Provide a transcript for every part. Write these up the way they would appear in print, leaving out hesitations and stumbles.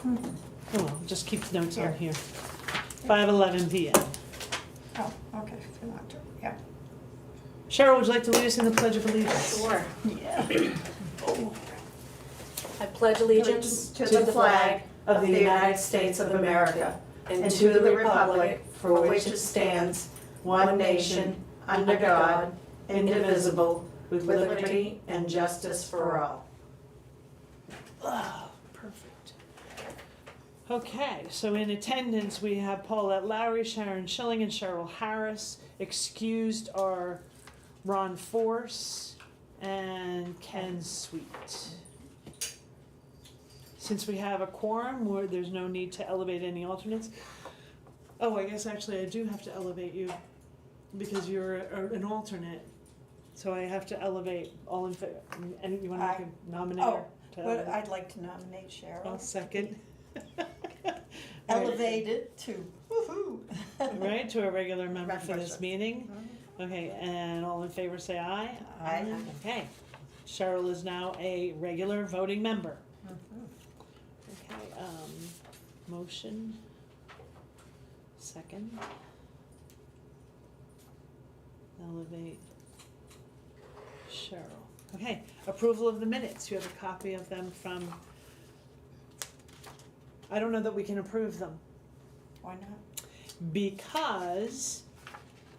Oh, well, just keep the notes on Here. here. 5:11 p.m. Oh, okay, for October, yeah. Cheryl, would you like to lead us in the Pledge of Allegiance? Sure. Yeah. I pledge allegiance to the flag of the United States of America and to the republic for which it stands, one nation, under God, indivisible, with liberty and justice for all. Oh, perfect. Okay, so in attendance, we have Paulette Lowry, Sharon Schilling, and Cheryl Harris. Excused are Ron Force and Ken Sweet. Since we have a quorum, where there's no need to elevate any alternates. Oh, I guess actually I do have to elevate you because you're an alternate. So I have to elevate all in favor. And you want to make a nominator? to But elevate? I'd like to nominate Cheryl. I'll second. Elevated to, woo-hoo. Right, to a regular member for this Membership. meeting. Mhm. Okay, and all in favor say aye. Aye. Okay, Cheryl is now a regular voting member. Mhm. Okay, motion, second. Elevate Cheryl. Okay, approval of the minutes. You have a copy of them from, I don't know that we can approve them Why not? because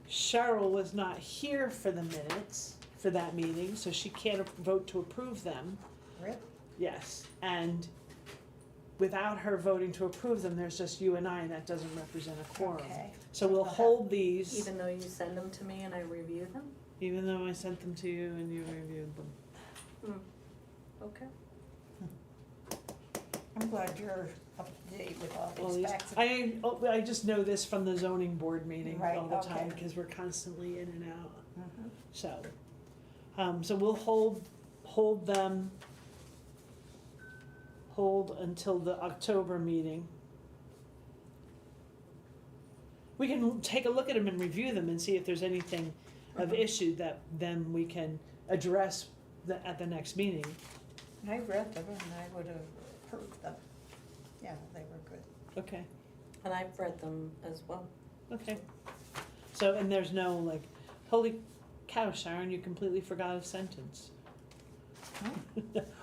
Cheryl was not here for the minutes for that meeting, so she can't vote to approve them. Really? Yes, and without her voting to approve them, there's just you and I, and that doesn't represent a quorum. Okay. So we'll Okay. hold these, Even though you send them to me and I review them? even though I sent them to you and you reviewed them. Okay. I'm glad you're up to date with all All these these, facts. I just know this from the zoning board meeting Right, all the time, okay. because we're constantly in and out, Mhm. so. So we'll hold them, hold until the October meeting. We can take a look at them and review them and see if there's anything of Mhm. issue that then we can address at the next meeting. I read them and I would have approved them. Yeah, they were good. Okay, And I've read them as well. okay. So, and there's no like, holy cow, Sharon, you completely forgot a sentence.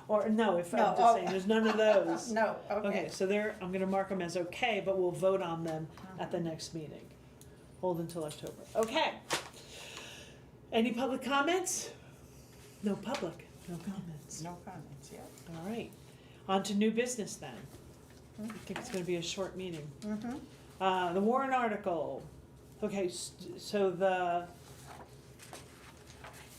Or, no, if I'm No, just oh. saying, there's none of those. No, Okay, okay. so I'm gonna mark them as okay, but we'll vote on them at the next meeting. Hold until October. Okay. Any public comments? No public, no comments. No comments, yeah. All right, on to new business then. I think it's gonna be a short meeting. Mm-hmm. The warrant article. Okay, so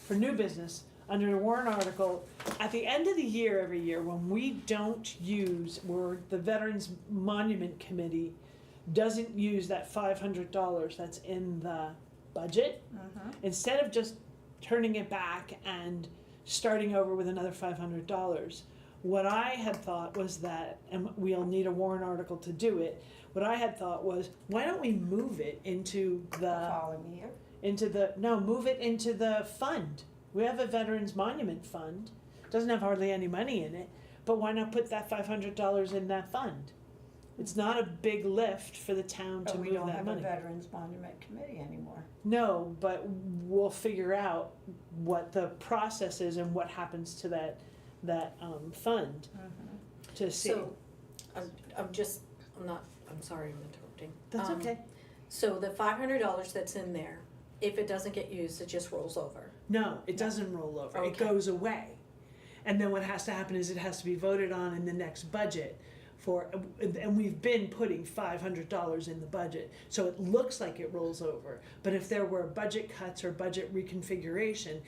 for new business, under the warrant article, at the end of the year, every year, when we don't use, or the Veterans Monument Committee doesn't use that $500 that's in the budget, Mm-hmm. instead of just turning it back and starting over with another $500, what I had thought was that, and we'll need a warrant article to do it, what I had thought was, why don't we move it into the, Following year. move it into the fund. We have a Veterans Monument Fund, doesn't have hardly any money in it, but why not put that $500 in that fund? It's not a big lift for the town to But we move don't that have a money. Veterans Monument Committee anymore. No, but we'll figure out what the process is and what happens to that fund Mm-hmm. to see. So, I'm sorry I'm interrupting. That's okay. So the $500 that's in there, if it doesn't get used, it just rolls over. No, it doesn't roll over. It Okay. goes away. And then what has to happen is it has to be voted on in the next budget and we've been putting $500 in the budget. So it looks like it rolls over. But if there were budget cuts or budget reconfiguration,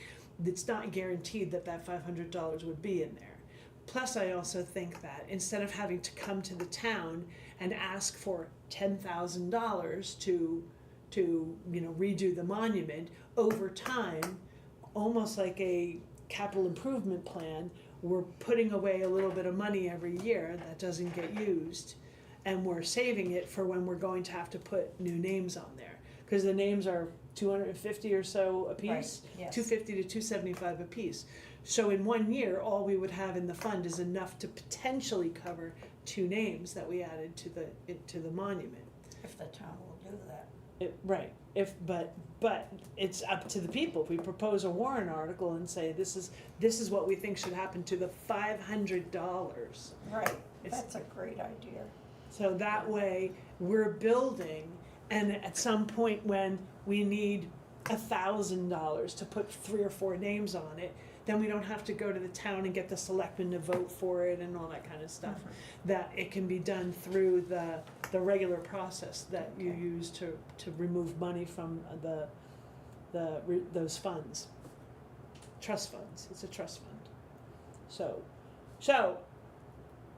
it's not guaranteed that that $500 would be in there. Plus, I also think that instead of having to come to the town and ask for $10,000 to redo the monument, over time, almost like a capital improvement plan, we're putting away a little bit of money every year that doesn't get used, and we're saving it for when we're going to have to put new names on there. Because the names are $250 or so a piece, Right, yes. $250 to $275 a piece. So in 1 year, all we would have in the fund is enough to potentially cover 2 names that we added to the monument. If the town will do that. Right, but it's up to the people. If we propose a warrant article and say, this is what we think should happen to the $500. Right, It's- that's a great idea. So that way, we're building, and at some point when we need $1,000 to put 3 or 4 names on it, then we don't have to go to the town and get the selectmen to vote for it and all that kind of stuff. That it can be done through the regular process that you Okay. use to remove money from those funds. Trust funds, it's a trust fund. So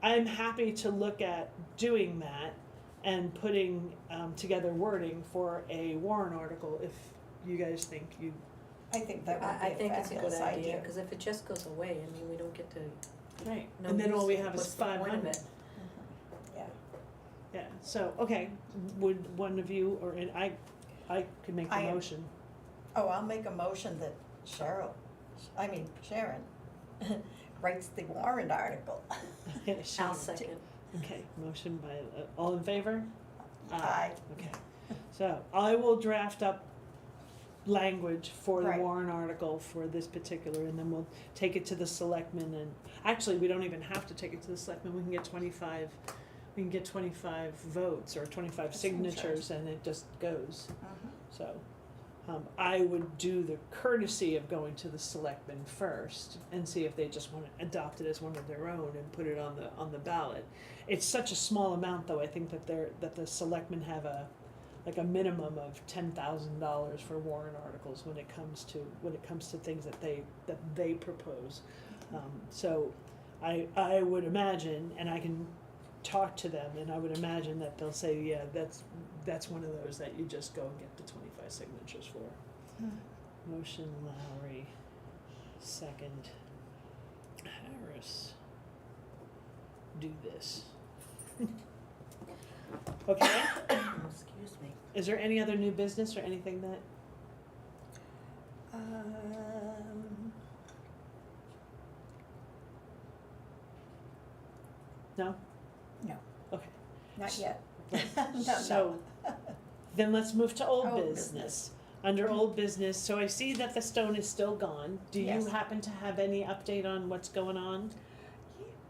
I'm happy to look at doing that and putting together wording for a warrant article if you guys think you, I think that I would be think a it's a good fabulous idea, idea. because if it just goes away, I mean, we don't get to right, know. and then all we use it. have is What's the point of 500. it? Yeah, Yeah, so, okay, would one of you, or, and I could make the I am- motion. oh, I'll make a motion that Sharon writes the warrant article. I'll second. Okay, motion by, all in favor? Aye. Okay, so I will draft up language for the Right. warrant article for this particular, and then we'll take it to the selectmen, and, actually, we don't even have to take it to the selectmen, we can get 25 votes or 25 signatures, and it just goes. So, I would do the courtesy of going to the selectmen first and see if they just want to adopt it as one of their own and put it on the ballot. It's such a small amount, though, I think that the selectmen have a minimum of $10,000 for warrant articles when it comes to things that they propose. So I would imagine, and I can talk to them, and I would imagine that they'll say, yeah, that's one of those that you just go and get the 25 signatures for. Motion Lowry, second Harris. Do this. Okay, Excuse me. is there any other new business or anything that, no? No, Okay. not yet. Right. No, So, no. then let's move to old Old business. Under old business, so I see that the stone is still gone. Do you Yes. happen to have any update on what's going on?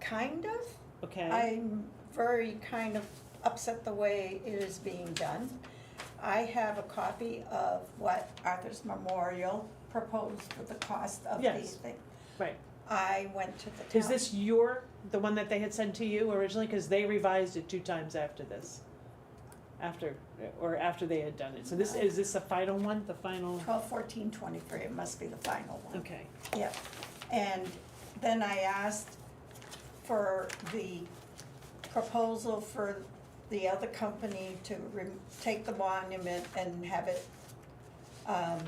Kind of. Okay. I'm very kind of upset the way it is being done. I have a copy of what Arthur's Memorial proposed for the cost of the Yes. thing. Right. I went to the town. Is this the one that they had sent to you originally? Because they revised it 2 times after this. After they had done it. So is this the final one, the final? 12/14/23, it must be the final one. Okay. Yeah, and then I asked for the proposal for the other company to take the monument and have it, how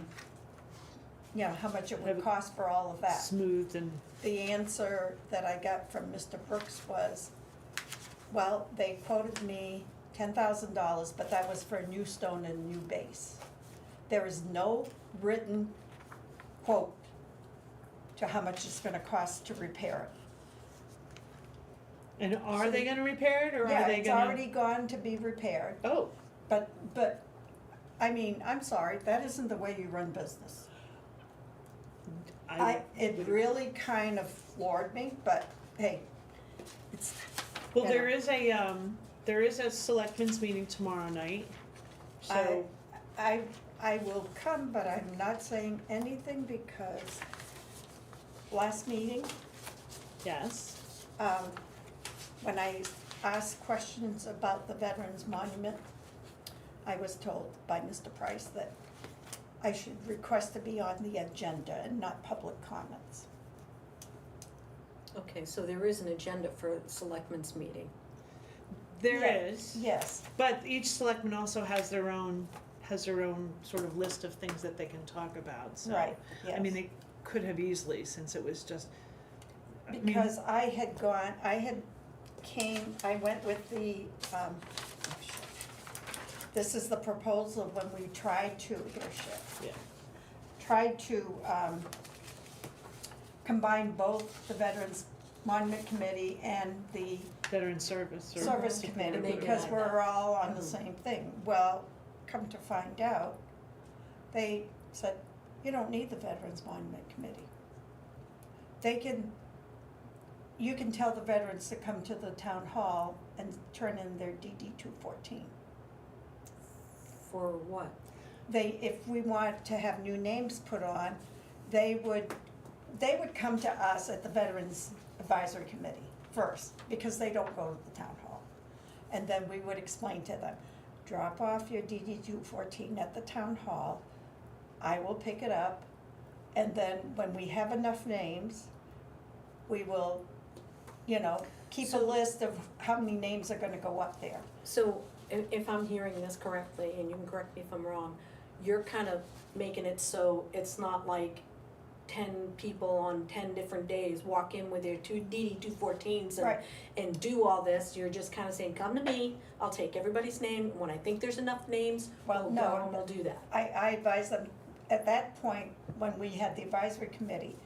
much it Have would it cost for all of that. Smoothed and, The answer that I got from Mr. Brooks was, well, they quoted me $10,000, but that was for a new stone and a new base. There is no written quote to how much it's gonna cost to repair it. and are they gonna repair it, or Yeah, are they it's gonna? already gone to be repaired, Oh, but, I mean, I'm sorry, that isn't the way you run business. It really kind of floored me, but hey, it's, Well, you there is a selectmen's meeting tomorrow night, so, I will come, but I'm not saying anything because last meeting, yes, when I asked questions about the Veterans Monument, I was told by Mr. Price that I should request to be on the agenda and not public comments. Okay, so there is an agenda for the selectmen's meeting. there Yeah, is. Yes, But each selectman also has their own sort of list of things that they can talk about, so. right, yes. I mean, they could have easily, since it was just, I mean, Because I went with the, this is the proposal when we tried to, yeah, tried to, combine both the Veterans Monument Committee and the Veteran Service. Or Service Committee, And they because denied we're that. all on the same thing. Well, come to find out, they said, you don't need the Veterans Monument Committee. You can tell the veterans to come to the town hall and turn in their DD 214. For what? If we want to have new names put on, they would come to us at the Veterans Advisory Committee first, because they don't go to the town hall. And then we would explain to them, drop off your DD 214 at the town hall, I will pick it up, and then when we have enough names, we will, keep a So- list of how many names are gonna go up there. So if I'm hearing this correctly, and you can correct me if I'm wrong, you're kind of making it so it's not like 10 people on 10 different days walk in with their DD 214s Right. and do all this. You're just kind of saying, come to me, I'll take everybody's name, and when I think there's enough names, Well, we'll no, go and we'll do that. I advise them, at that point, when we had the advisory committee,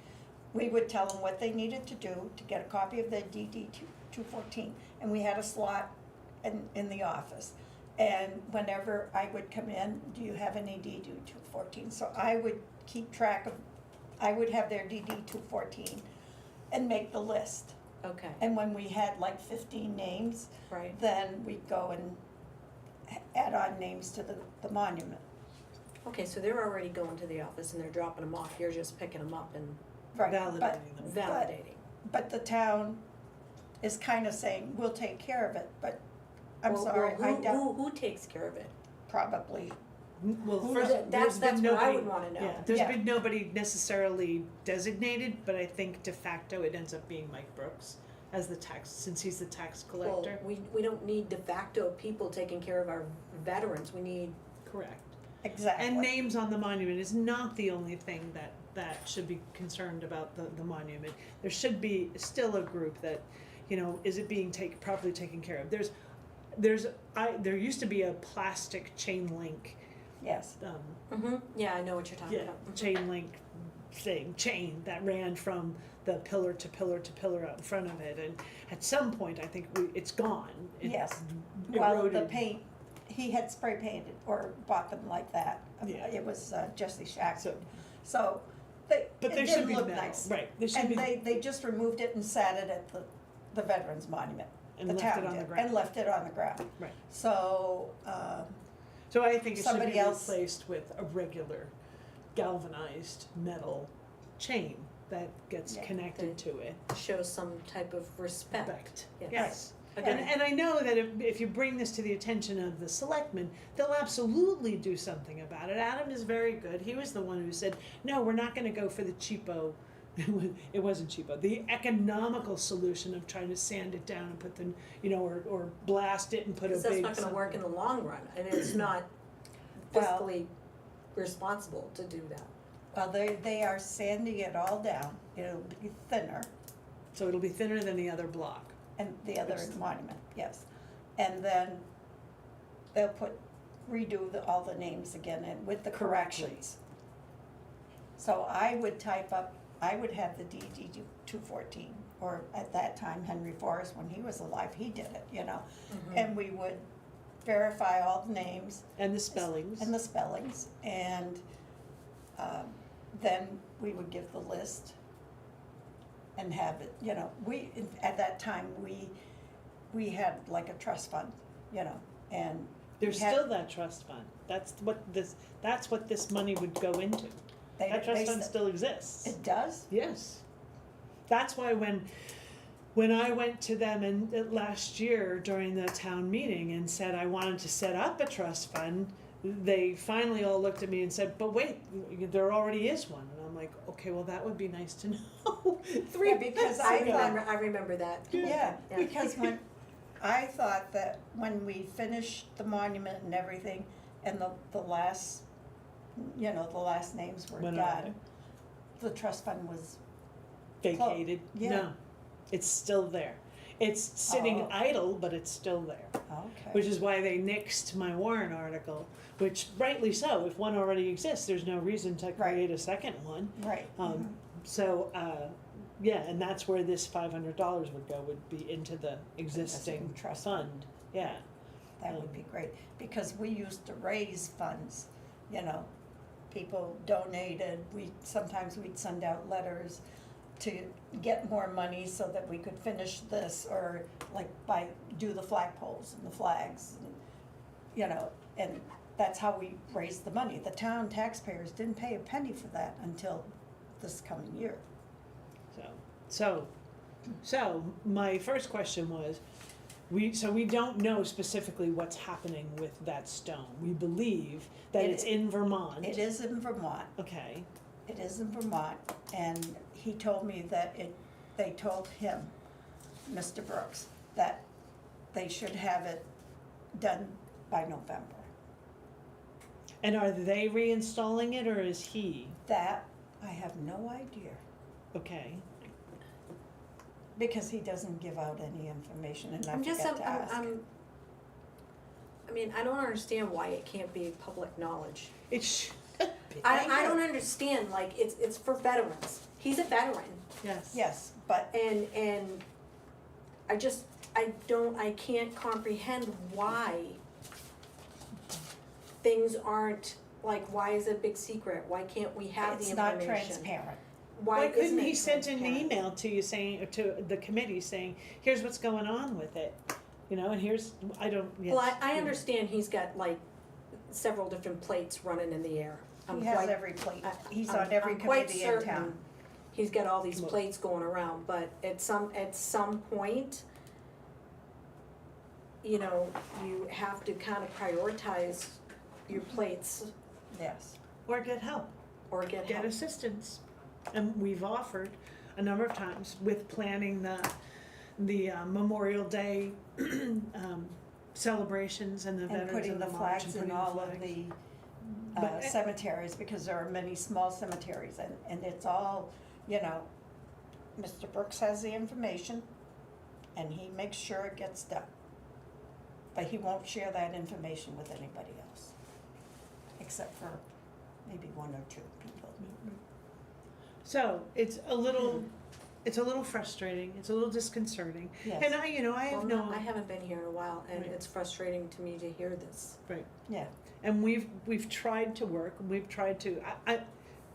we would tell them what they needed to do to get a copy of their DD 214, and we had a slot in the office. And whenever I would come in, do you have any DD 214? So I would keep track of, I would have their DD 214 and make the list. Okay, And when we had like 15 names, right. then we'd go and add on names to the monument. Okay, so they're already going to the office and they're dropping them off. You're just picking them up and Right, Validating but, them. validating. but the town is kind of saying, we'll take care of it, but I'm Well, sorry, I well, doubt, who takes care of it? probably, Well, Who first, knows? there's That's been what I nobody. would wanna know. Yeah, there's Yeah. been nobody necessarily designated, but I think de facto it ends up being Mike Brooks as the tax, since he's the tax Well, collector. we don't need de facto people taking care of our veterans. We need, Correct. exactly. And names on the monument is not the only thing that should be concerned about the monument. There should be still a group that, is it being properly taken care of? There used to be a plastic chain link, Yes, yeah, I know what you're talking yeah, about. chain link chain that ran from the pillar to pillar to pillar out in front of it, and at some point, I think it's gone. It yes. Well, the eroded. paint, he had spray painted or bought them like that. Yeah. It was Jesse Shack. So, So, but it there should didn't be look metal, nice. right, there should And be, they just removed it and sat it at the Veterans Monument. and The left town it on the did, ground. And left it on the ground. Right. So, So I think it should Somebody be else- replaced with a regular galvanized metal chain that gets Yeah. connected to it. Show some type of respect. Yes. Yes. And I know that if you bring this to the attention of the selectmen, they'll absolutely do something about it. Adam is very good. He was the one who said, no, we're not gonna go for the cheapo, it wasn't cheapo, the economical solution of trying to sand it down and put the, or blast it and put a Because big. that's not gonna work in the long run, and it's not Well- fiscally responsible to do that. well, they are sanding it all down. It'll be thinner. So it'll be thinner than the other block. And the other monument, yes. And then they'll redo all the names again and with the corrections. So I would have the DD 214, or at that time Henry Forrest, when he was alive, he did it, And we would verify all the names And the spellings. and the spellings, and then we would give the list and have it, at that time, we had like a trust fund, and There's we had- still that trust fund. That's what this money would go into. they- That trust they fund said- still exists. It does? Yes. That's why when I went to them last year during the town meeting and said I wanted to set up a trust fund, they finally all looked at me and said, but wait, there already is one. And I'm like, okay, well, that would be nice to know. Three Yeah, because months I ago. thought- I remember that. Yeah, because I thought that when we finished the monument and everything, and the last, the last names were Went done, away. the trust fund was, Vacated. Yeah. No, it's still there. It's sitting Oh. idle, but it's still there. okay. Which is why they nixed my Warren article, which rightly so. If one already exists, there's no reason to create a second one. Right. So Yeah, and that's where this $500 would go, would be into the existing trust fund, yeah. That would be great, because we used to raise funds, you know, people donated, sometimes we'd send out letters to get more money so that we could finish this, or like do the flagpoles and the flags, and, you know, and that's how we raised the money. The town taxpayers didn't pay a penny for that until this coming year. So my first question was, we don't know specifically what's happening with that stone. We believe that It it's i- in Vermont. It is in Vermont. Okay, It is in Vermont, and he told me that they told him, Mr. Brooks, that they should have it done by November. and are they reinstalling it, or is he? That, I have no idea, Okay, because he doesn't give out any information, and I I'm just, forgot to ask. I mean, I don't understand why it can't be public knowledge. it should be, I don't understand, like, it's for veterans. He's a veteran, yes. Yes, but and I can't comprehend why things aren't, like, why is it a big secret? Why can't we have the it's not information? transparent. Why couldn't isn't it he send an transparent? email to you saying, or to the committee saying, here's what's going on with it, you know, and here's, I don't, yes. Well, I understand he's got like several different plates running in the air. I'm He has quite- every plate, he's I'm- on every I'm quite committee in certain town. He's got all these Look. plates going around, but at some point, you know, you have to kind of prioritize your plates Yes, Or get help. or get Get help. assistance. And we've offered a number of times with planning the Memorial Day celebrations and the and Veterans putting of the the March flags and in putting the all of flags. the But- cemeteries, because there are many small cemeteries, and it's all, you know, Mr. Brooks has the information, and he makes sure it gets done. But he won't share that information with anybody else, except for maybe one or two people. So it's a little frustrating, it's a little disconcerting. Yes. And I have Well, no, I haven't been here in a while, and Right. it's frustrating to me to hear this. Yeah, and we've tried to work, and we've tried to,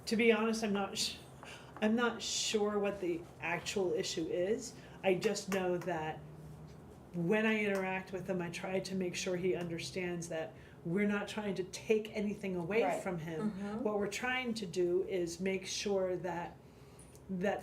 to be honest, I'm not sure what the actual issue is. I just know that when I interact with him, I try to make sure he understands that we're not trying to take anything away Right. from him. Mhm. What we're trying to do is make sure that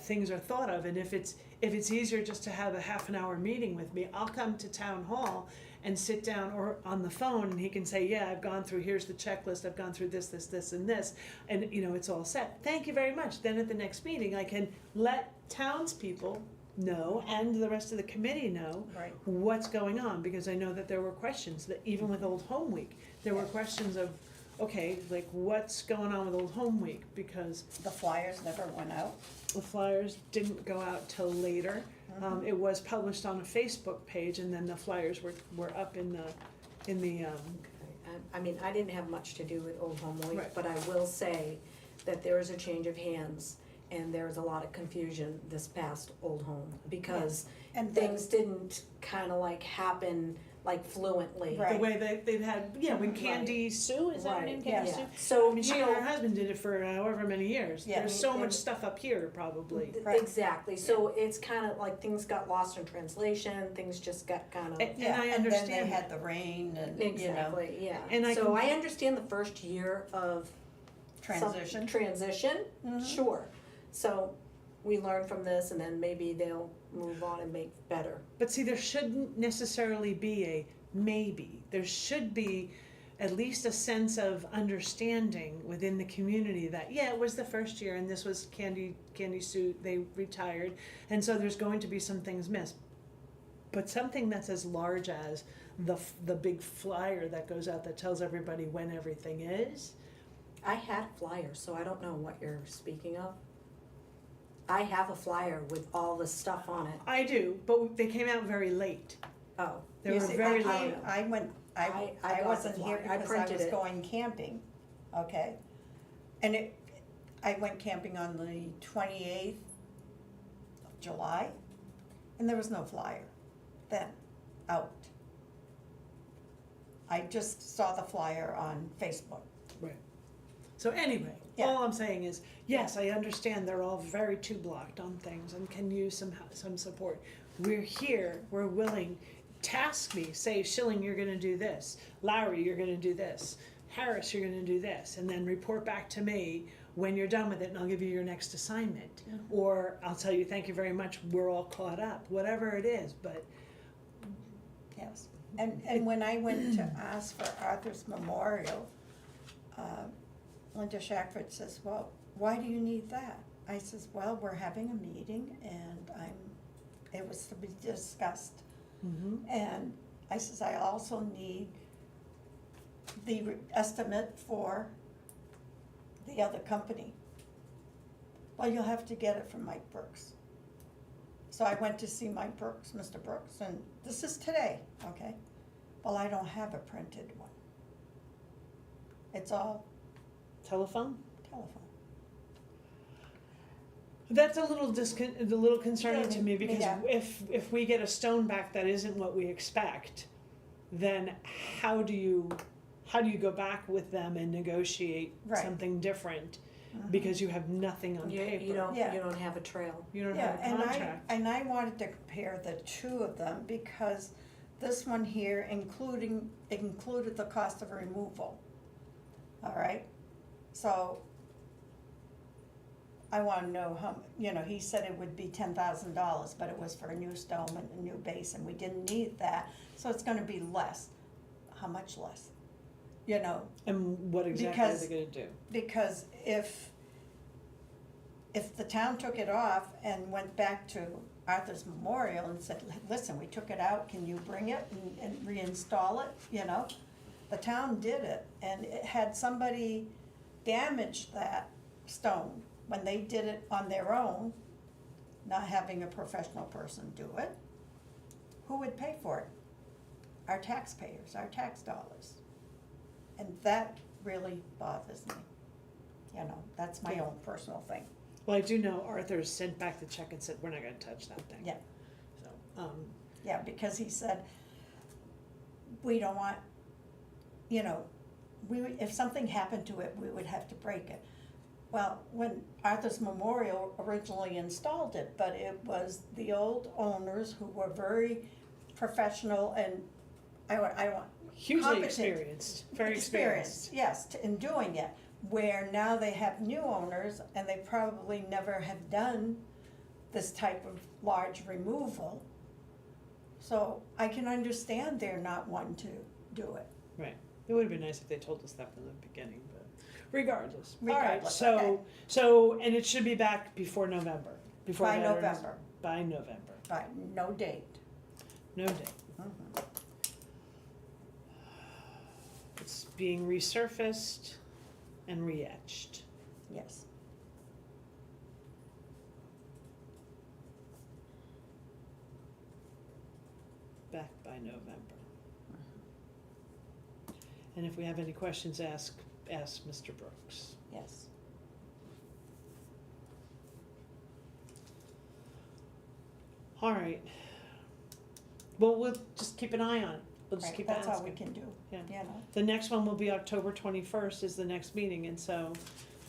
things are thought of, and if it's easier just to have a half an hour meeting with me, I'll come to town hall and sit down or on the phone, and he can say, yeah, I've gone through, here's the checklist, I've gone through this, and this, and it's all set. Thank you very much. Then at the next meeting, I can let townspeople know and the rest of the committee know right. what's going on, because I know that there were questions that even with Old Home Week, there were Yeah. questions of, okay, like what's going on with Old Home Week, because The flyers never went out. the flyers didn't go out till later. It was published on a Facebook page, and then the flyers were up in the I mean, I didn't have much to do with Old Home Week, Right. but I will say that there is a change of hands, and there's a lot of confusion this past Old Home, because And things didn't kind of like happen like fluently. Right. the way they've had, when Candy Sue, is that her Right, name, yeah. Candy Sue? So, I mean, she and her husband did it for however many years. Yeah. There's so And- much stuff up here, probably. Right. Exactly, so it's kind of like things got lost in translation, things just got kind of. And Yeah, I and then they understand had that. the rain and, you know, Exactly, yeah. And I So can- I understand the first year of some transition. transition, Mhm. sure. So we learn from this, and then maybe they'll move on and make better. But see, there shouldn't necessarily be a maybe. There should be at least a sense of understanding within the community that, yeah, it was the first year and this was Candy Sue, they retired, and so there's going to be some things missed. But something that's as large as the big flyer that goes out that tells everybody when everything is, I had a flyer, so I don't know what you're speaking of. I have a flyer with all the stuff on it. I do, but they came out very late. Oh, They You were see, very I late. came- I went, I I got wasn't the here flyer. I because I printed was it. going camping, okay? And I went camping on the 28th, July, and there was no flyer then out. I just saw the flyer on Facebook. So anyway, Yeah. all I'm saying is, yes, I understand they're all very too blocked on things and can use some support. We're here, we're willing, task me, say, Schilling, you're gonna do this, Lowry, you're gonna do this, Harris, you're gonna do this, and then report back to me when you're done with it, and I'll give you your next assignment. Or I'll tell you, thank you very much, we're all caught up, whatever it is, but Yes, and when I went to ask for Arthur's Memorial, Linda Shackford says, well, why do you need that? I says, well, we're having a meeting and it was to be discussed. And I says, I also need the estimate for the other company. Well, you'll have to get it from Mike Brooks. So I went to see Mike Brooks, Mr. Brooks, and this is today, okay? Well, I don't have a printed one. It's all telephone? telephone. That's a little concerning to me, because Yeah. if we get a stone back that isn't what we expect, then how do you go back with them and negotiate Right. something different, because you have nothing on paper? You don't Yeah. have a trail. You don't Yeah, have a contract. and I wanted to compare the two of them because this one here included the cost of removal. All right, so I wanna know how, he said it would be $10,000, but it was for a new stone and a new base, and we didn't need that, so it's gonna be less. How much less? And what exactly Because- are they gonna do? Because if the town took it off and went back to Arthur's Memorial and said, listen, we took it out, can you bring it and reinstall it, the town did it, and it had somebody damage that stone when they did it on their own, not having a professional person do it. Who would pay for it? Our taxpayers, our tax dollars. And that really bothers me. That's my own personal thing. Well, I do know Arthur sent back the check and said, we're not gonna touch that thing. Yeah. So, Yeah, because he said, we don't want, if something happened to it, we would have to break it. Well, when Arthur's Memorial originally installed it, but it was the old owners who were very professional and I want hugely competent. experienced, very experienced. Yes, in doing it, where now they have new owners and they probably never have done this type of large removal. So I can understand they're not one to do it. Right. It would have been nice if they told us that from the beginning, but regardless. All right, Regardless, okay. so, and it should be back before November, before By Veterans- November. By November, Right, no date. no date. Mhm. It's being resurfaced and re-etched. Yes. Back by November. And if we have any questions, ask Mr. Brooks. Yes. All right. Well, we'll just keep an eye on it. We'll just Right, keep that's asking. all we can do, Yeah. you know. The next one will be October 21st is the next meeting, and so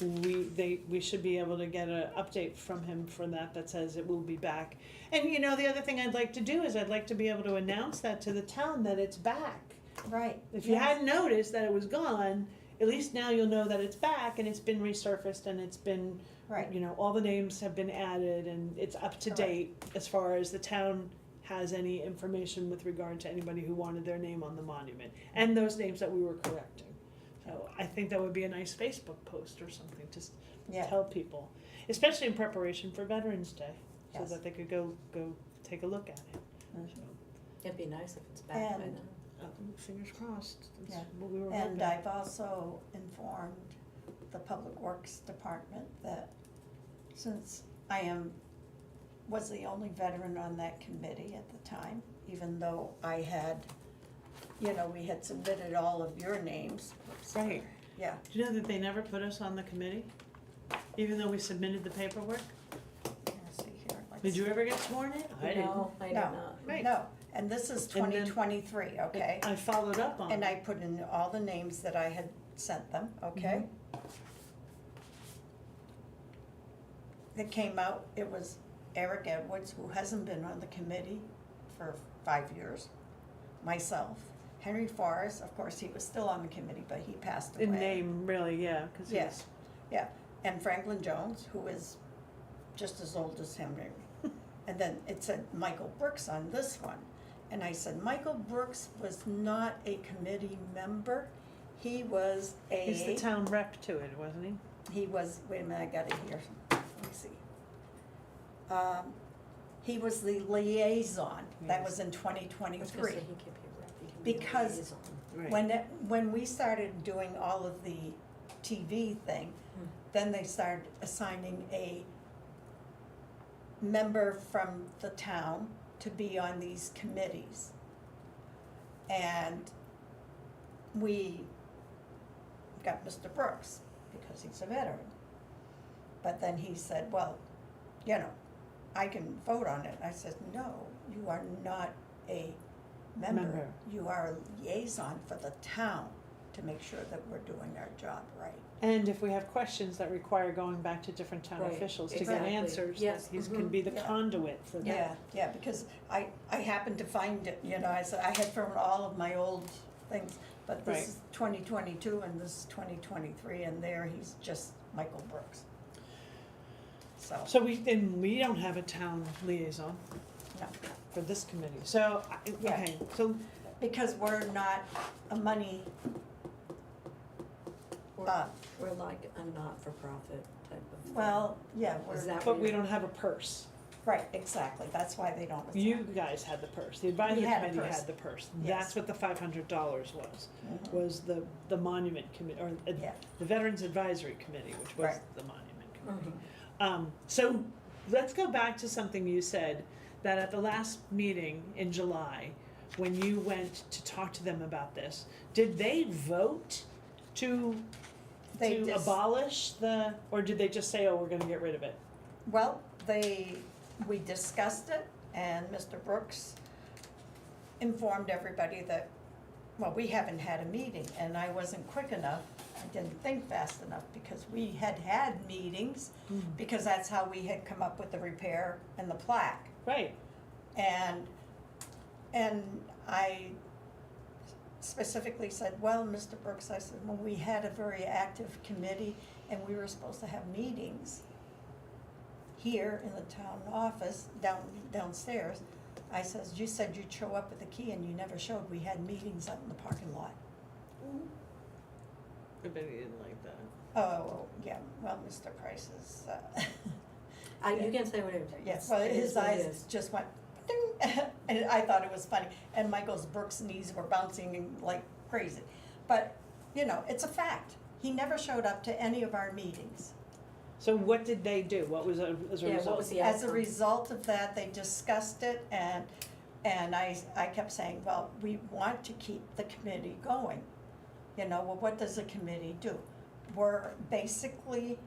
we should be able to get an update from him for that says it will be back. And the other thing I'd like to do is I'd like to be able to announce that to the town that it's back. Right. If you yes. hadn't noticed that it was gone, at least now you'll know that it's back and it's been resurfaced and it's been, Right. all the names have been added and it's up to Correct. date as far as the town has any information with regard to anybody who wanted their name on the monument and those names that we were correcting. So I think that would be a nice Facebook post or something to Yeah. tell people, especially in preparation for Veterans Day, so Yes. that they could go take a look at it. Mhm. So, It'd be nice if it's back by And- then. fingers crossed. That's Yeah. what we were And hoping. I've also informed the Public Works Department that since was the only veteran on that committee at the time, even though I had, we had submitted all of your names. Right. Yeah, Do you know that they never put us on the committee, even though we submitted the paperwork? let's see here, Did you ever get sworn in? I didn't. No, I did No. not. Right. No, and this is And then- 2023, okay? I followed up on And it. I put in all the names that I had sent them, okay? It came out, it was Eric Edwards, who hasn't been on the committee for 5 years, myself, Henry Forrest, of course, he was still on the committee, but he passed away. In name, really, yeah, because Yes, yeah, and Franklin Jones, who is just as old as Henry. And then it said Michael Brooks on this one. And I said, Michael Brooks was not a committee member, he was he's the town rep to it, wasn't he? he was, wait a minute, I got it here, let me see. He was the liaison, that was in I was gonna say, 2023. he can't be a rep, he can be a Because liaison. Right. When we started doing all of the TV thing, then they started assigning a member from the town to be on these committees. And we got Mr. Brooks, because he's a veteran. But then he said, well, you know, I can vote on it. I said, no, you are not a member. Member. You are a liaison for the town to make sure that we're doing our job right. And if we have questions that require going back to different town Right, officials to get exactly. answers, that Yes, he can mhm. be the Yeah. conduit for that. Yeah, because I happened to find it, you know, I said, I had thrown all of my old things, but Right. this is 2022 and this is 2023, and there he's just Michael Brooks. So we don't have a town liaison No, for this committee, so, Yeah. okay, so, because we're not a money, We're, we're like a not-for-profit type of thing. well, yeah, Is we're, that but what we you're- don't have a purse. right, exactly, that's why they don't. You guys had the purse, the advisory had a committee purse. had the purse, Yes. that's what the $500 was, Mhm. was the monument committee, or Yeah. the Veterans Advisory Committee, which was Right. the monument committee. Mhm. So let's go back to something you said, that at the last meeting in July, when you went to talk to them about this, did they vote to They just- abolish or did they just say, oh, we're gonna get rid of it? Well, we discussed it, and Mr. Brooks informed everybody that, well, we haven't had a meeting, and I wasn't quick enough, I didn't think fast enough, because we had meetings, because that's how we had come up with the repair and the plaque. Right, And I specifically said, well, Mr. Brooks, I said, when we had a very active committee and we were supposed to have meetings here in the town office, downstairs, I says, you said you'd show up with the key and you never showed. We had meetings out in the parking lot. everybody didn't like that. Oh, yeah, well, Mr. Price is, You can say whatever. yes, It's- well, it his is what it eyes is. just went ding, and I thought it was funny. And Michael's Brooks' knees were bouncing like crazy. But, you know, it's a fact. He never showed up to any of our meetings. So what did they do? What was as a Yeah, result? what was the As a outcome? result of that, they discussed it, and I kept saying, well, we want to keep the committee going. You know, well, what does the committee do? We're basically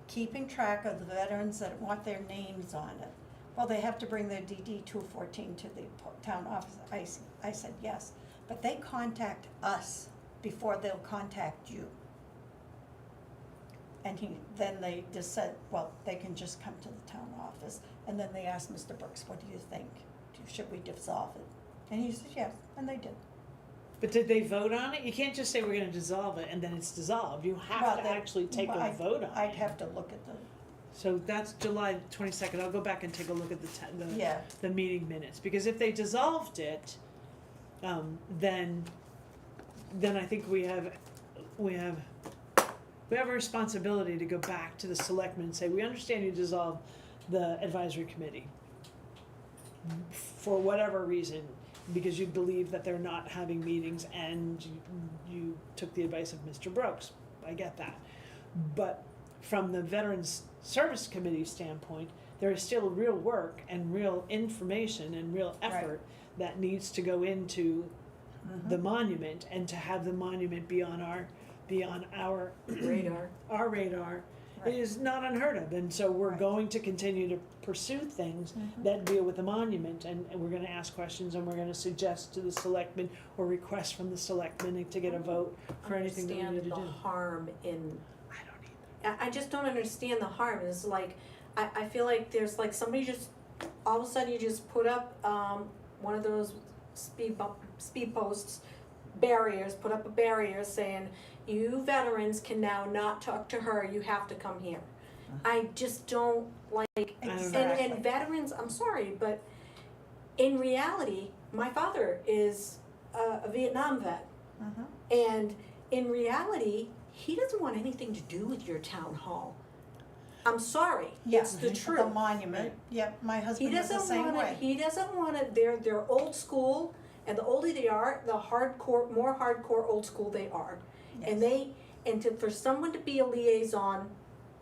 keeping track of the veterans that want their names on it. Well, they have to bring their DD 214 to the town office. I said, yes, but they contact us before they'll contact you. And then they just said, well, they can just come to the town office. And then they asked Mr. Brooks, what do you think? Should we dissolve it? And he said, yes, and they did. But did they vote on it? You can't just say we're gonna dissolve it and then it's dissolved. You have Well, to they- actually take well, a vote on it. I'd have to look at the, So that's July 22nd. I'll go back and take a look at yeah, the meeting minutes, because if they dissolved it, then I think we have a responsibility to go back to the selectmen and say, we understand you dissolved the advisory committee for whatever reason, because you believe that they're not having meetings and you took the advice of Mr. Brooks. I get that. But from the Veterans Service Committee standpoint, there is still real work and real information and real effort that needs to go into the monument, and to have the monument be on our Radar. our radar, Right. is not unheard of, and so we're Right. going to continue to pursue things Mhm. that deal with the monument, and we're gonna ask questions, and we're gonna suggest to the selectmen, or request from the selectmen to get a vote for anything that we need to do. Understand the harm in, I don't either. I just don't understand the harm, it's like, I feel like there's like somebody just, all of a sudden you just put up, one of those speed posts, barriers, put up a barrier saying, you veterans can now not talk to her, you have to come here. I just don't like, I don't know. Exactly. and veterans, I'm sorry, but in reality, my father is a Vietnam vet. Mhm. And in reality, he doesn't want anything to do with your town hall. I'm sorry, it's the The truth. monument, yeah, my He husband was the doesn't same want way. it, he doesn't want it, they're old school, and the older they are, the more hardcore old school they are. And Yes. for someone to be a liaison,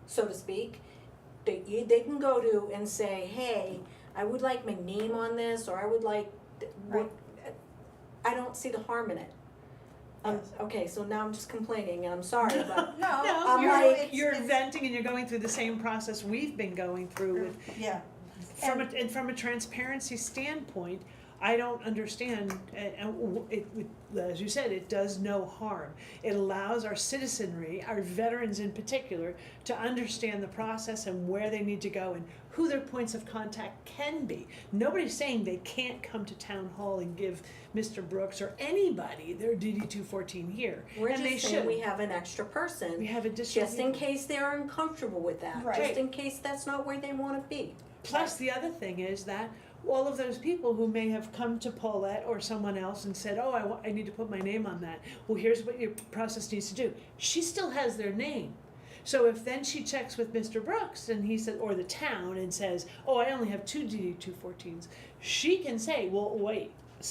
so to speak, they can go to and say, hey, I would like my name on this, or I would like, Right. I don't see the harm in it. Yes. Okay, so now I'm just complaining, and I'm sorry, but, No, I'm you're, like- you're venting and you're going through the same process we've been going through with, yeah, and from a transparency standpoint, I don't understand, as you said, it does no harm. It allows our citizenry, our veterans in particular, to understand the process and where they need to go and who their points of contact can be. Nobody's saying they can't come to town hall and give Mr. Brooks or anybody their DD 214 here, we're and they just saying should. we have an extra person. We have additional Just in people. case they're uncomfortable with that, Right. just in case that's not where they wanna be. Plus, the other thing is that all of those people who may have come to Paulette or someone else and said, oh, I need to put my name on that. Well, here's what your process needs to do. She still has their name. So if then she checks with Mr. Brooks and he said, or the town, and says, oh, I only have 2 DD 214s, she can say, well, wait,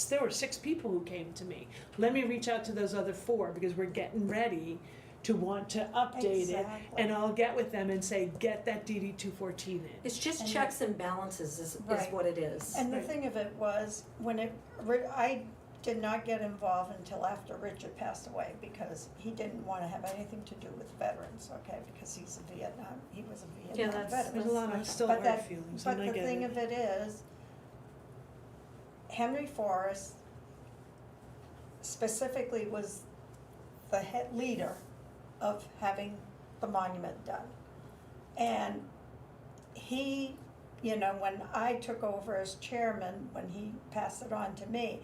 there were 6 people who came to me. Let me reach out to those other 4 because we're getting ready to want to update it, Exactly. and I'll get with them and say, get that DD 214 in. It's just And checks and balances is Right. what it is. and the Right. thing of it was, I did not get involved until after Richard passed away, because he didn't wanna have anything to do with veterans, okay, because he was a Vietnam that's- veteran. There's a lot of still But hard that- feelings, But and I the get thing it. of it is, Henry Forrest specifically was the head leader of having the monument done. And he, when I took over as chairman, when he passed it on to me,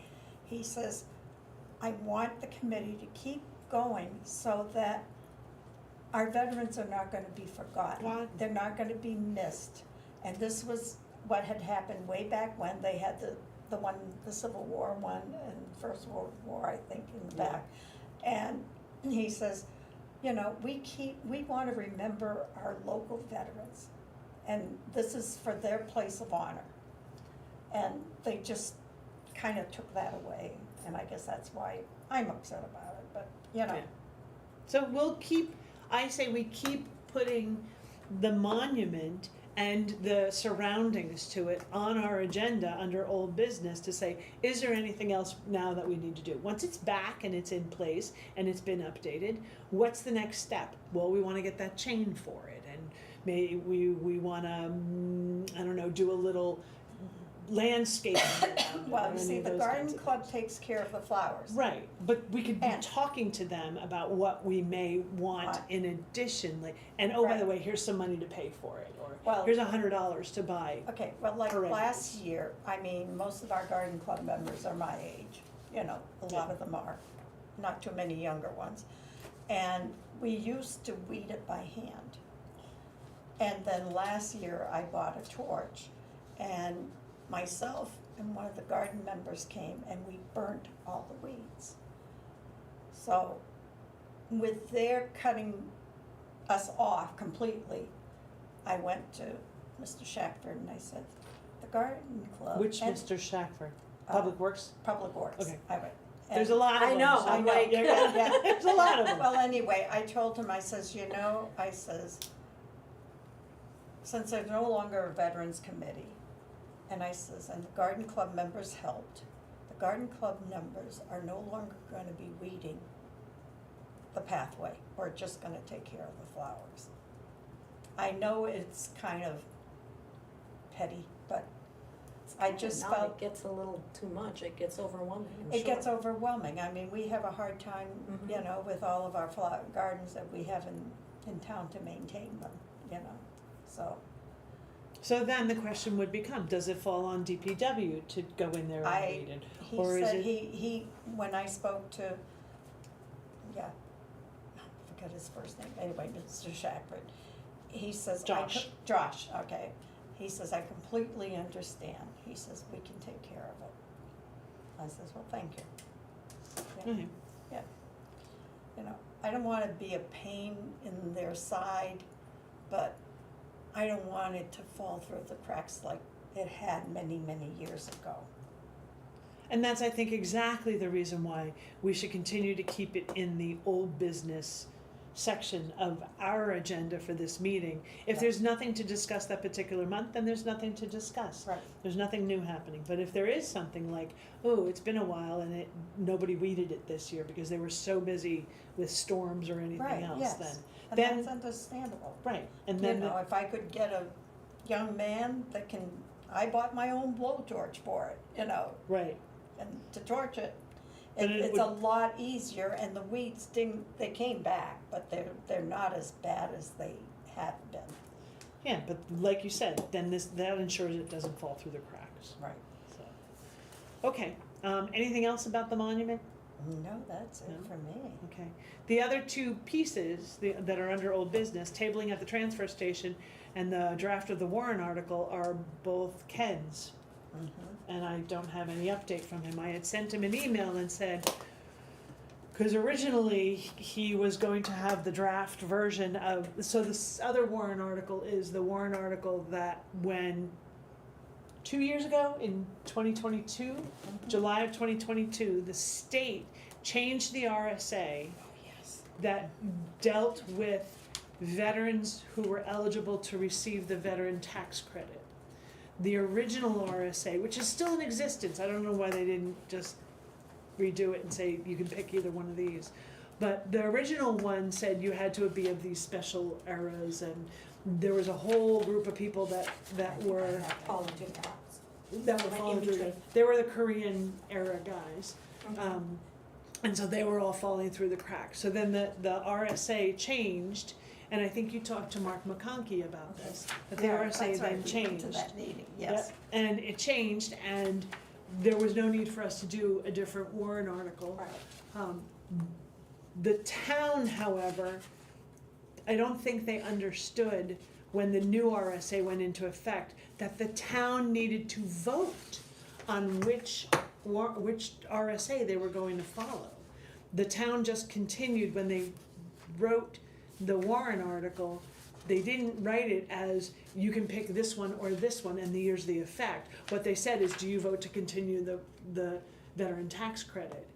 he says, I want the committee to keep going so that our veterans are not gonna be forgotten. What? They're not gonna be missed. And this was what had happened way back when they had the Civil War one and First World War, I think, in the Yeah. back. And he says, we wanna remember our local veterans. And this is for their place of honor. And they just kinda took that away, and I guess that's why I'm upset about it, but, Yeah. So I say we keep putting the monument and the surroundings to it on our agenda under old business to say, is there anything else now that we need to do? Once it's back and it's in place and it's been updated, what's the next step? Well, we wanna get that chain for it, and maybe we wanna, I don't know, do a little landscape. well, you see, the garden club takes care of the flowers. Right, but we could be And- talking to them about what we may want Right. in addition, like, and oh, by the Right. way, here's some money to pay for it, or Well- here's $100 to buy. Okay, well, like Correct. last year, most of our garden club members are my age, a lot of them are, not too many younger ones. And we used to weed it by hand. And then last year, I bought a torch, and myself and one of the garden members came and we burnt all the weeds. So with their cutting us off completely, I went to Mr. Shackford and I said, the garden club. Which and, Mr. Shackford? uh, Public Works? Public Works. Okay. I went. There's a and- lot of I them. know, so I'm yeah, like- yeah, there's a lot of them. Well, anyway, I told him, I says, since there's no longer a veterans committee, and I says, and the garden club members helped, the garden club members are no longer gonna be weeding the pathway, we're just gonna take care of the flowers. I know it's kind of petty, but I just Now felt it gets a little too much, it gets overwhelming, I'm it gets sure. overwhelming. I mean, we have a hard time, you Mhm. know, with all of our flower gardens that we have in town to maintain them, you know, so. So then the question would become, does it fall on DPW to go in there and read it? He Or is said, it- he, when I spoke to, yeah, I forget his first name, anyway, Mr. Shackford, he says, Josh, okay. He says, I completely understand. He says, we can take care of it. I says, well, thank you. Yeah. Okay. You know, I don't wanna be a pain in their side, but I don't want it to fall through the cracks like it had many, many years ago. And that's, I think, exactly the reason why we should continue to keep it in the old business section of our agenda for this meeting. If Yeah. there's nothing to discuss that particular month, then there's nothing to discuss. Right. There's nothing new happening. But if there is something like, oh, it's been a while and nobody weeded it this year because they were so busy with storms or anything Right, else, yes. And then- that's understandable. right. And You then know, if I could get a young man that can, I bought my own blowtorch for it, you know, right. and to torch it. But it It's a would- lot easier, and the weeds didn't, they came back, but they're not as bad as they have been. Yeah, but like you said, then that ensures it doesn't fall through the cracks. Right. So, okay. Anything else about the monument? No, that's it No? for me. Okay. The other two pieces that are under old business, tabling at the transfer station and the draft of the Warren article, are both Ken's. Mhm. And I don't have any update from him. I had sent him an email and said, because originally he was going to have the draft version of, so this other Warren article is the Warren article that when 2 years ago in 2022, Mhm. July of 2022, the state changed the RSA Oh, yes. that dealt with veterans who were eligible to receive the veteran tax credit. The original RSA, which is still in existence, I don't know why they didn't just redo it and say you can pick either one of these. But the original one said you had to be of these special eras, and there was a whole group of people that were Falling through the cracks. falling through between. they were the Korean era guys. Mhm. And so they were all falling through the cracks. So then the RSA changed, and I think you talked to Mark McConkey about this, that the Yeah, RSA that's right, then we changed. went to that meeting, yes. Yep, and it changed, and there was no need for us to do a different Warren article. Right. The town, however, I don't think they understood when the new RSA went into effect, that the town needed to vote on which RSA they were going to follow. The town just continued when they wrote the Warren article. They didn't write it as you can pick this one or this one and here's the effect. What they said is, do you vote to continue the veteran tax credit?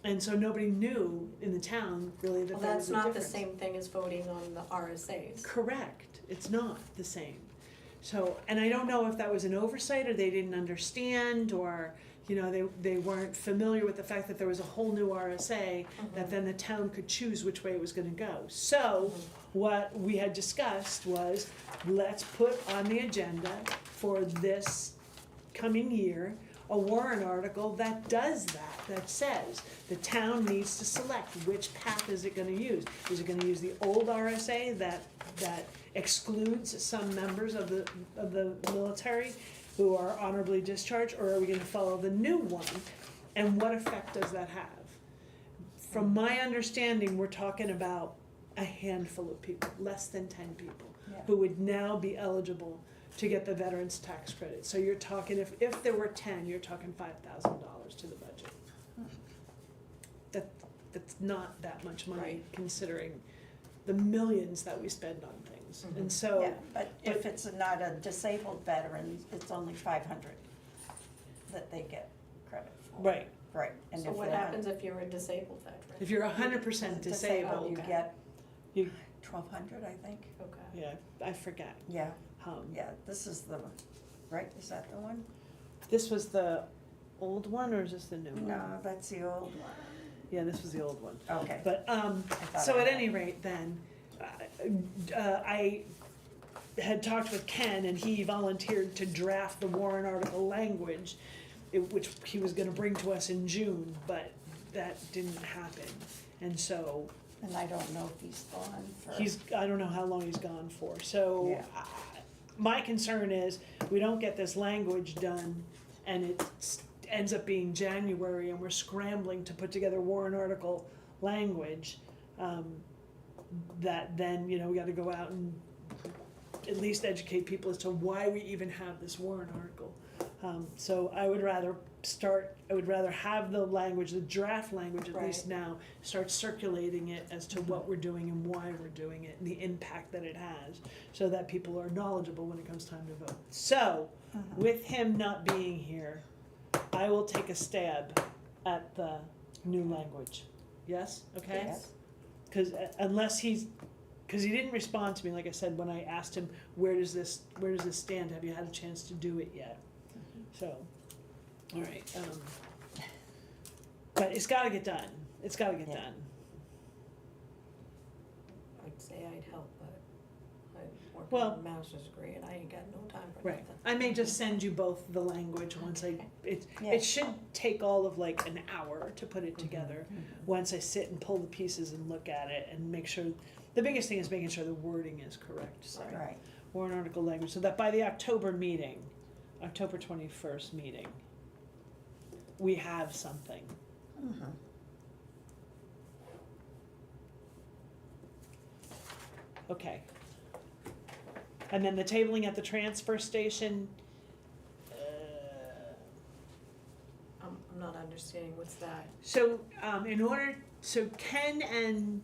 And so nobody knew in the town really that Well, there was that's a not the difference. same thing as voting on the RSA's. Correct, it's not the same. So, and I don't know if that was an oversight or they didn't understand, or, you know, they weren't familiar with the fact that there was a whole new RSA that Mhm. then the town could choose which way it was gonna go. So, what we had discussed was, let's put on the agenda for this coming year, a warrant article that does that says the town needs to select which path is it gonna use. Is it gonna use the old RSA that excludes some members of the military who are honorably discharged, or are we gonna follow the new one? And what effect does that have? From my understanding, we're talking about a handful of people, less than 10 people, Yeah. who would now be eligible to get the veterans tax credit. So you're talking, if there were 10, you're talking $5,000 to the budget. That's not that much money, Right. considering the millions that we spend on things. Mhm. And so, Yeah, but if it's not a disabled veteran, it's only 500 that they get credit for. right, Right, and So if what they're happens if you're a disabled veteran? if you're 100% disabled, you Okay. get You- 1,200, I think. Okay. yeah, I forget. Yeah, Yeah, this is the, right, is that the one? this was the old one, or is this the new one? No, that's the old one. Yeah, this was the old one. Okay. But, thought so I at had any it. rate then, I had talked with Ken, and he volunteered to draft the warrant article language, which he was gonna bring to us in June, but that didn't happen. And so, And I don't know if he's gone for. I don't know how long he's gone for, so Yeah. my concern is we don't get this language done and it ends up being January and we're scrambling to put together warrant article language, that then, you know, we gotta go out and at least educate people as to why we even have this warrant article. So I would rather have the language, the draft language at least now, start circulating it as to what we're doing and why we're doing it and the impact that it has, so that people are knowledgeable when it comes time to vote. So, with him not being here, I will take a stab at the new language. Yes? Okay? Yes. Cause cause he didn't respond to me, like I said, when I asked him, where does this stand, have you had a chance to do it yet? So, alright, but it's gotta get done, Yeah. done. I'd say I'd help, but I'm working Well- on a master's degree and I ain't got no time for Right, nothing. I may just send you both the language once Yeah. it should take all of like an hour to put it together. Once I sit and pull the pieces and look at it and make sure, the biggest thing is making sure the wording is correct, so. Right, Warrant article language, so that by the October meeting, October 21st meeting, we have something. Okay. And then the tabling at the transfer station, I'm not understanding what's that. so, so Ken and,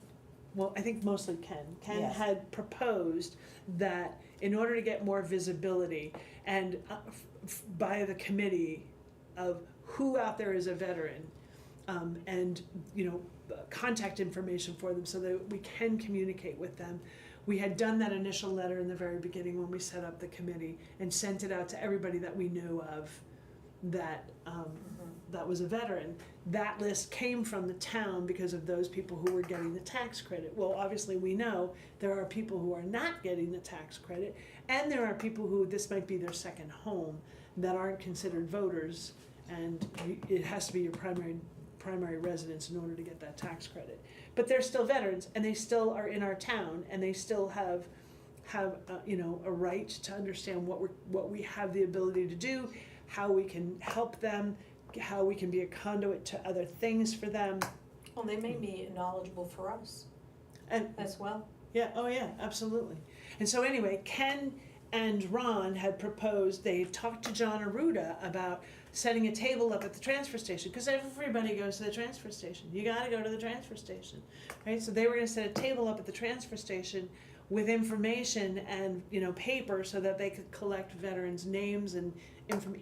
well, I think mostly Ken Yes. had proposed that in order to get more visibility and by the committee of who out there is a veteran, and, you know, contact information for them so that we can communicate with them. We had done that initial letter in the very beginning when we set up the committee and sent it out to everybody that we knew of that, that was a veteran. That list came from the town because of those people who were getting the tax credit. Well, obviously we know there are people who are not getting the tax credit, and there are people who this might be their second home that aren't considered voters, and it has to be your primary residence in order to get that tax credit. But they're still veterans, and they still are in our town, and they still have you know, a right to understand what we have the ability to do, how we can help them, how we can be a conduit to other things for them. Well, they may be knowledgeable for us And as well. yeah, oh yeah, absolutely. And so anyway, Ken and Ron had proposed, they talked to John Arruda about setting a table up at the transfer station, because everybody goes to the transfer station. You gotta go to the transfer station, right? So they were gonna set a table up at the transfer station with information and, you know, paper so that they could collect veterans' names and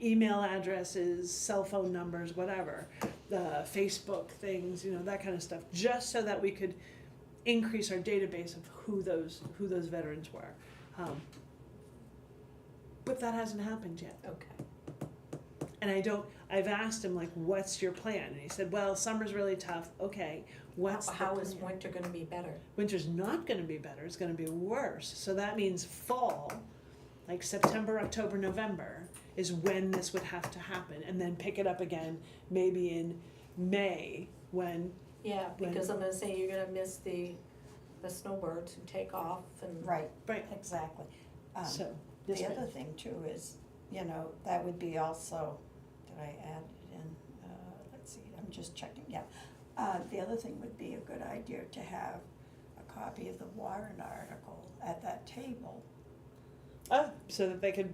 email addresses, cell phone numbers, whatever, Facebook things, you know, that kind of stuff, just so that we could increase our database of who those veterans were. But that hasn't happened yet. Okay. And I've asked him, like, what's your plan? And he said, well, summer's really tough. Okay, what's the How is plan? winter gonna be better? Winter's not gonna be better, it's gonna be worse. So that means fall, like September, October, November, is when this would have to happen. And then pick it up again, maybe in May, when, Yeah, When- because I'm gonna say you're gonna miss the snowbirds who take off and. right, right, exactly. so, yes, The ma'am. other thing too is, you know, that would be also, did I add it in? Let's see, I'm just checking, yeah. The other thing would be a good idea to have a copy of the warrant article at that table. Oh, so that they could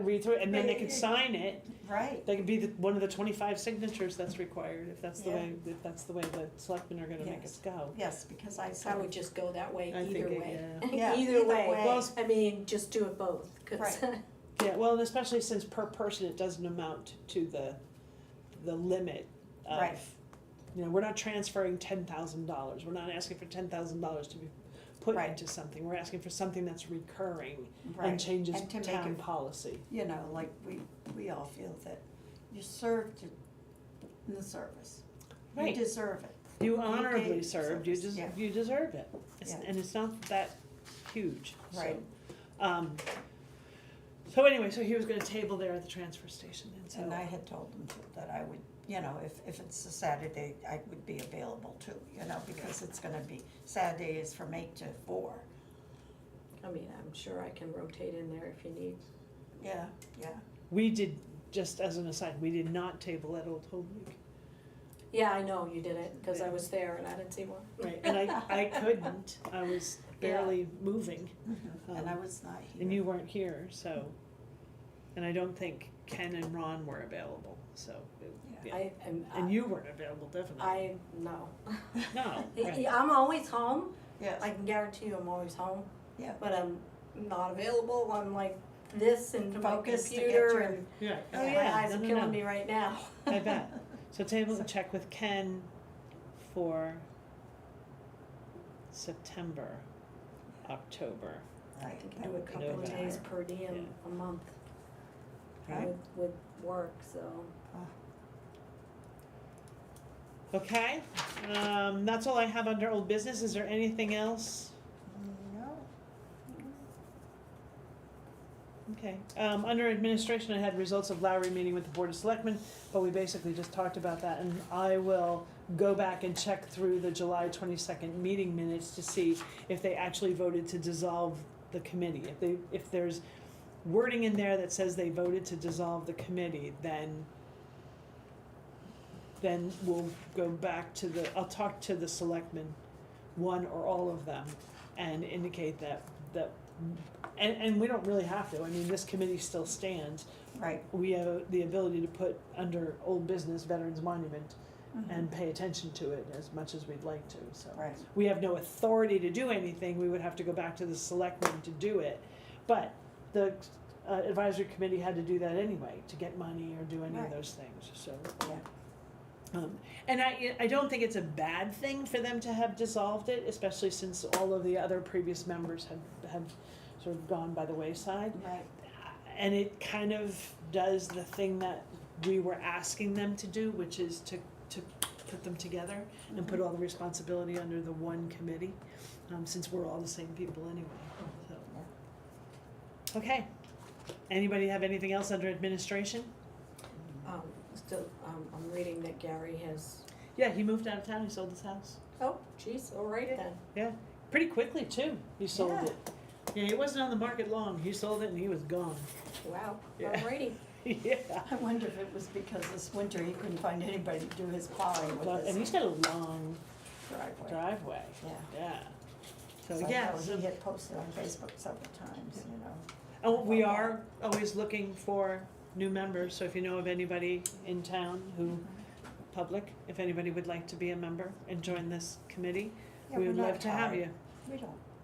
read through it, and then they could sign it. Right, They could be one of the 25 signatures that's required, if that's the Yeah. way, the selectmen are gonna make Yes. us go. yes, because I I sort would of, just go that way I either think, way. Yeah, Either either way. way. Well, I mean, just do it both, 'cause Right. yeah, well, and especially since per person, it doesn't amount to the limit of, Right. you know, we're not transferring $10,000, we're not asking for $10,000 to be put Right. into something, we're asking for something that's recurring and right, changes and to make town it- policy. you know, like we all feel that you served in the service. Right. You deserve it. You honorably gave served, service, yeah. you deserve it. Yeah. And it's not that huge, so. Right. So anyway, so he was gonna table there at the transfer station, and so. And I had told him too, that I would, you know, if it's a Saturday, I would be available too, you know, because it's gonna be, Saturday is from 8 to 4. I mean, I'm sure I can rotate in there if you need. Yeah, yeah. We did, just as an aside, we did not table at Old Home Week. Yeah, I know you did it, cause I was there and I didn't see one. Right, and I couldn't, I was barely moving, And I was not here. and you weren't here, so, and I don't think Ken and Ron were available, so, yeah. I am. And you weren't available, definitely. No. No, right. I'm always home. Yes, I can guarantee you I'm always home, yeah. but I'm not available. I'm like this and my Focused to get computer your- and Yeah, oh my yeah, eyes no, are no, killing no. me right now. I bet. So table and check with Ken for September, October. I Right, can that do a would be couple of good. days per diem Yeah. a month Right. with work, so. Okay, that's all I have under old business. Is there anything else? No, Okay, under administration, I had results of Lowry meeting with the Board of Selectmen, but we basically just talked about that, and I will go back and check through the July 22nd meeting minutes to see if they actually voted to dissolve the committee. If there's wording in there that says they voted to dissolve the committee, then we'll go back to I'll talk to the selectmen, one or all of them, and indicate that, and we don't really have to, I mean, this committee still stands. right. We have the ability to put under old business Veterans Monument and pay attention to it as much as we'd like to, so. Right, We have no authority to do anything, we would have to go back to the selectmen to do it. But the advisory committee had to do that anyway, to get money or do any of Right. those things, so. yeah. And I don't think it's a bad thing for them to have dissolved it, especially since all of the other previous members have sort of gone by the wayside. Right, And it kind of does the thing that we were asking them to do, which is to put them together and put all the responsibility under the one committee, since we're all the same people anyway, so. Okay, anybody have anything else under administration? Still, I'm reading that Gary has, Yeah, he moved out of town, he sold his house. oh, geez, all right then. Yeah, pretty quickly too, he sold Yeah. it. Yeah, it wasn't on the market long, he sold it and he was gone. Wow, Yeah. all righty. Yeah, I wonder if it was because this winter he couldn't find anybody to do his plowing with and he's his got a long driveway. driveway, Yeah. yeah. So, So I yeah, know so- he had posted on Facebook several times, you know. oh, we are always looking for new members, so if you know of anybody in town who, public, if anybody would like to be a member and join this committee, Yeah, we we're would not love to have tied. you.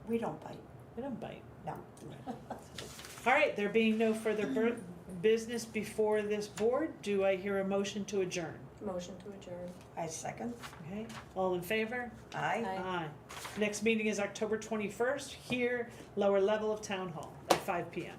We don't bite, We don't bite. no. All right, there being no further business before this board, do I hear a motion to adjourn? Motion to adjourn. I second, Okay, all in favor? aye. Aye. Next meeting is October 21st, here, lower level of Town Hall, at 5 PM.